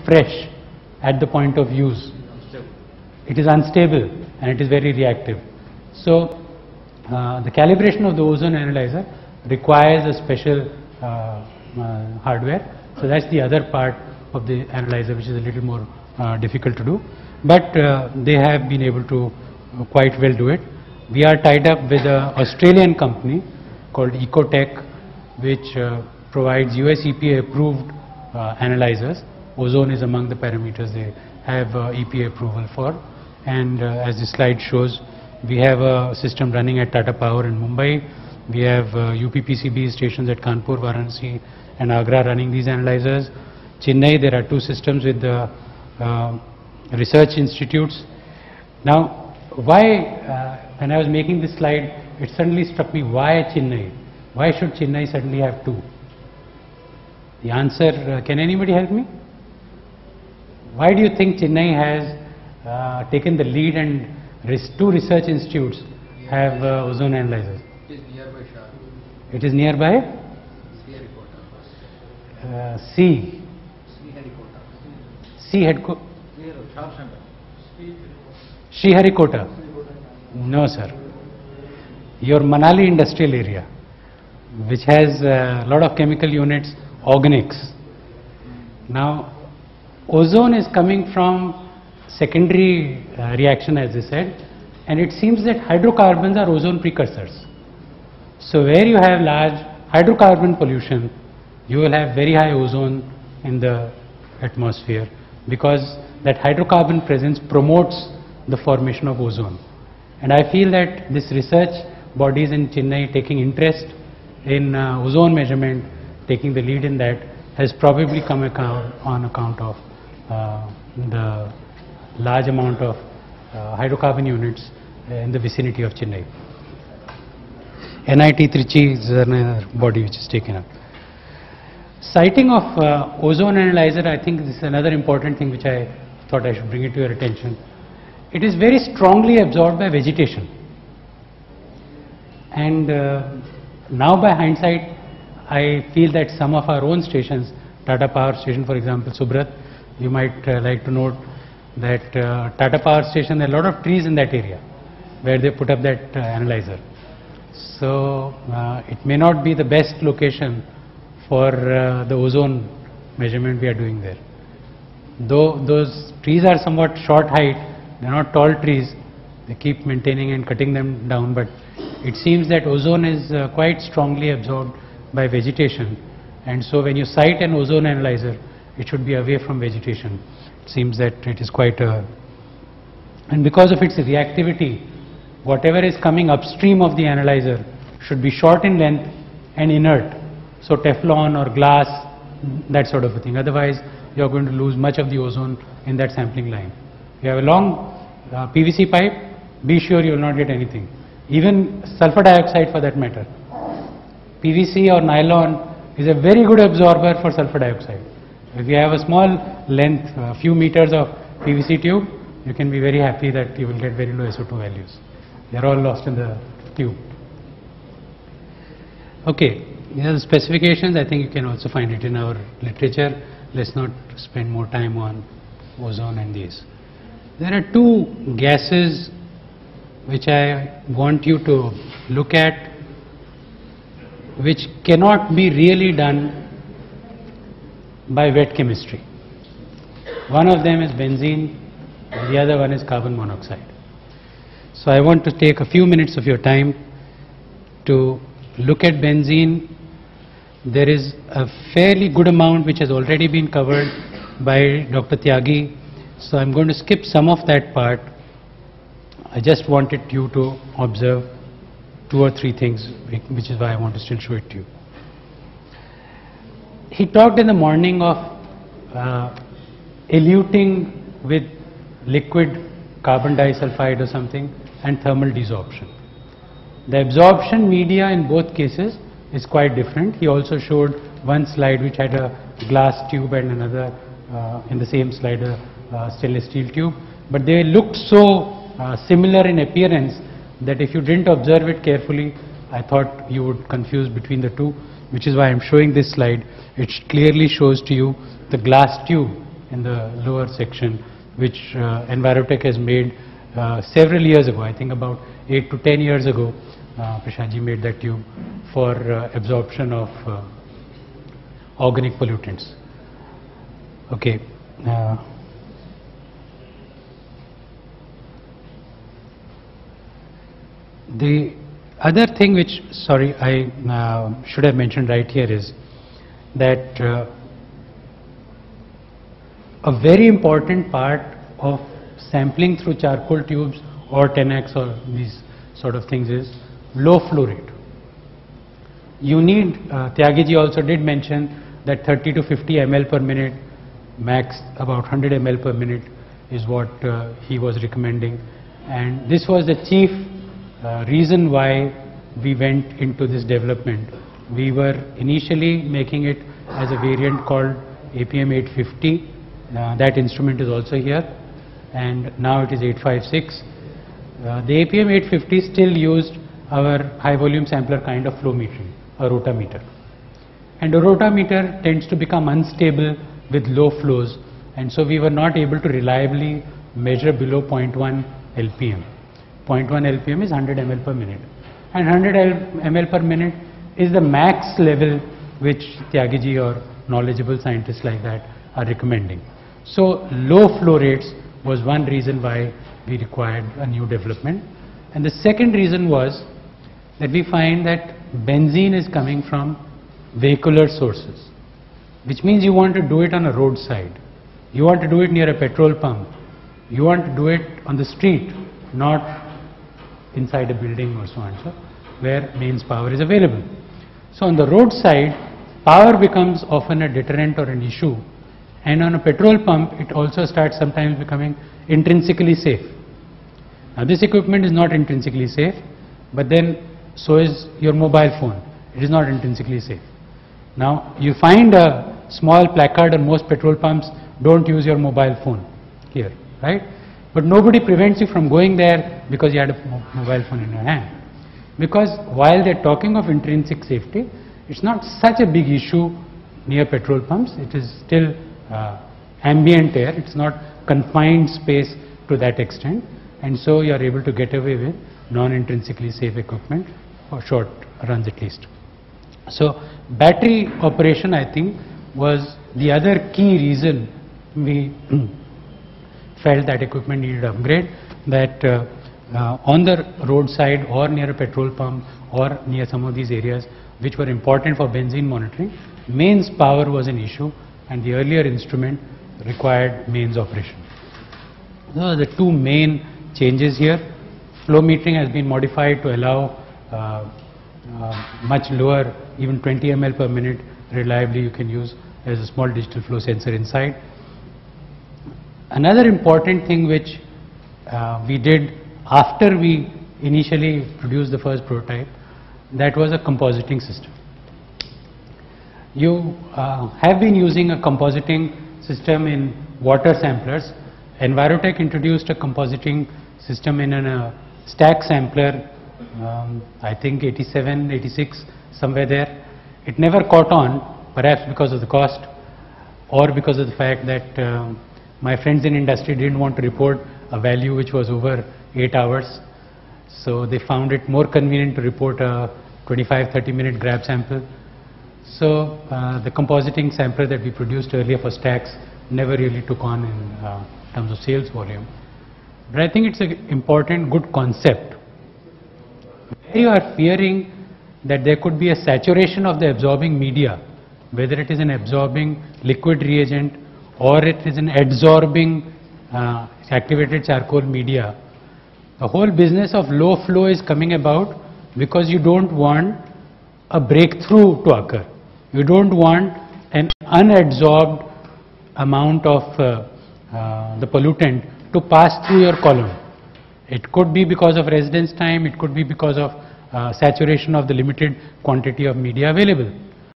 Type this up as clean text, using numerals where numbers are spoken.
fresh at the point of use. It is unstable and it is very reactive. So the calibration of the ozone analyzer requires a special hardware. So that's the other part of the analyzer, which is a little more difficult to do. But they have been able to quite well do it. We are tied up with an Australian company called Ecotech, which provides US EPA approved analyzers. Ozone is among the parameters they have EPA approval for. And as the slide shows, we have a system running at Tata Power in Mumbai. We have UPPCB stations at Kanpur, Varanasi and Agra running these analyzers. Chennai, there are 2 systems with the research institutes. Now, why, when I was making this slide, it suddenly struck me, why Chennai? Why should Chennai suddenly have 2? The answer, can anybody help me? Why do you think Chennai has taken the lead and 2 research institutes have ozone analyzers? It is nearby Shah. It is nearby? C. Sriharikota. Sriharikota. No, sir. Your Manali industrial area, which has a lot of chemical units, organics. Now, ozone is coming from secondary reaction, as they said, and it seems that hydrocarbons are ozone precursors. So where you have large hydrocarbon pollution, you will have very high ozone in the atmosphere, because that hydrocarbon presence promotes the formation of ozone. And I feel that this research bodies in Chennai taking interest in ozone measurement, taking the lead in that, has probably come on account of the large amount of hydrocarbon units in the vicinity of Chennai. NIT Trichy is another body which is taken up. Siting of ozone analyzer, I think this is another important thing which I thought I should bring it to your attention. It is very strongly absorbed by vegetation. And now by hindsight, I feel that some of our own stations, Tata Power Station for example, Subrat, you might like to note that Tata Power Station, there are a lot of trees in that area where they put up that analyzer. So it may not be the best location for the ozone measurement we are doing there. Though those trees are somewhat short height, they are not tall trees, they keep maintaining and cutting them down, but it seems that ozone is quite strongly absorbed by vegetation, and so when you site an ozone analyzer, it should be away from vegetation. It seems that it is quite a, and because of its reactivity, whatever is coming upstream of the analyzer should be short in length and inert. So Teflon or glass, that sort of a thing. Otherwise, you are going to lose much of the ozone in that sampling line. If you have a long PVC pipe, be sure you will not get anything. Even sulfur dioxide for that matter. PVC or nylon is a very good absorber for sulfur dioxide. If you have a small length, a few meters of PVC tube, you can be very happy that you will get very low SO2 values. They are all lost in the tube. Okay, these are the specifications. I think you can also find it in our literature. Let's not spend more time on ozone and these. There are 2 gases which I want you to look at, which cannot be really done by wet chemistry. One of them is benzene, and the other one is carbon monoxide. So I want to take a few minutes of your time to look at benzene. There is a fairly good amount which has already been covered by Dr. Tyagi, so I'm going to skip some of that part. I just wanted you to observe 2 or 3 things, which is why I want to still show it to you. He talked in the morning of eluting with liquid carbon disulfide or something and thermal desorption. The absorption media in both cases is quite different. He also showed one slide which had a glass tube and another in the same slide a stainless steel tube, but they looked so similar in appearance that if you didn't observe it carefully, I thought you would confuse between the two, which is why I'm showing this slide. It clearly shows to you the glass tube in the lower section, which Envirotech has made several years ago. I think about 8 to 10 years ago, Prashant ji made that tube for absorption of organic pollutants. Okay. The other thing which, sorry, I should have mentioned right here is that a very important part of sampling through charcoal tubes or 10x or these sort of things is low flow rate. You need, Tyagi ji also did mention that 30 to 50 ml per minute, max about 100 ml per minute is what he was recommending, and this was the chief reason why we went into this development. We were initially making it as a variant called APM 850. That instrument is also here, and now it is 856. The APM 850 still used our high volume sampler kind of flow metering, a rotameter. And a rotameter tends to become unstable with low flows, and so we were not able to reliably measure below 0.1 LPM. 0.1 LPM is 100 ml per minute, and 100 ml per minute is the max level which Tyagi ji or knowledgeable scientists like that are recommending. So low flow rates was one reason why we required a new development, and the second reason was that we find that benzene is coming from vehicular sources, which means you want to do it on a roadside, you want to do it near a petrol pump, you want to do it on the street, not inside a building or so on, so where mains power is available. So on the roadside, power becomes often a deterrent or an issue, and on a petrol pump it also starts sometimes becoming intrinsically safe. Now this equipment is not intrinsically safe, but then so is your mobile phone. It is not intrinsically safe. Now you find a small placard on most petrol pumps, don't use your mobile phone here, right? But nobody prevents you from going there because you had a mobile phone in your hand. Because while they're talking of intrinsic safety, it's not such a big issue near petrol pumps. It is still ambient air, it's not confined space to that extent, and so you are able to get away with non-intrinsically safe equipment for short runs at least. So battery operation, I think, was the other key reason we felt that equipment needed upgrade, that on the roadside or near a petrol pump or near some of these areas which were important for benzene monitoring, mains power was an issue, and the earlier instrument required mains operation. Those are the two main changes here. Flow metering has been modified to allow much lower, even 20 ml per minute reliably you can use as a small digital flow sensor inside. Another important thing which we did after we initially produced the first prototype, that was a compositing system. You have been using a compositing system in water samplers. Envirotech introduced a compositing system in a stack sampler, I think 87, 86, somewhere there. It never caught on, perhaps because of the cost or because of the fact that my friends in industry didn't want to report a value which was over 8 hours. So they found it more convenient to report a 25-30 minute grab sample. So the compositing sampler that we produced earlier for stacks never really took on in terms of sales volume. But I think it's an important, good concept. Where you are fearing that there could be a saturation of the absorbing media, whether it is an absorbing liquid reagent or it is an adsorbing activated charcoal media, the whole business of low flow is coming about because you don't want a breakthrough to occur. You don't want an unadsorbed amount of the pollutant to pass through your column. It could be because of residence time, it could be because of saturation of the limited quantity of media available.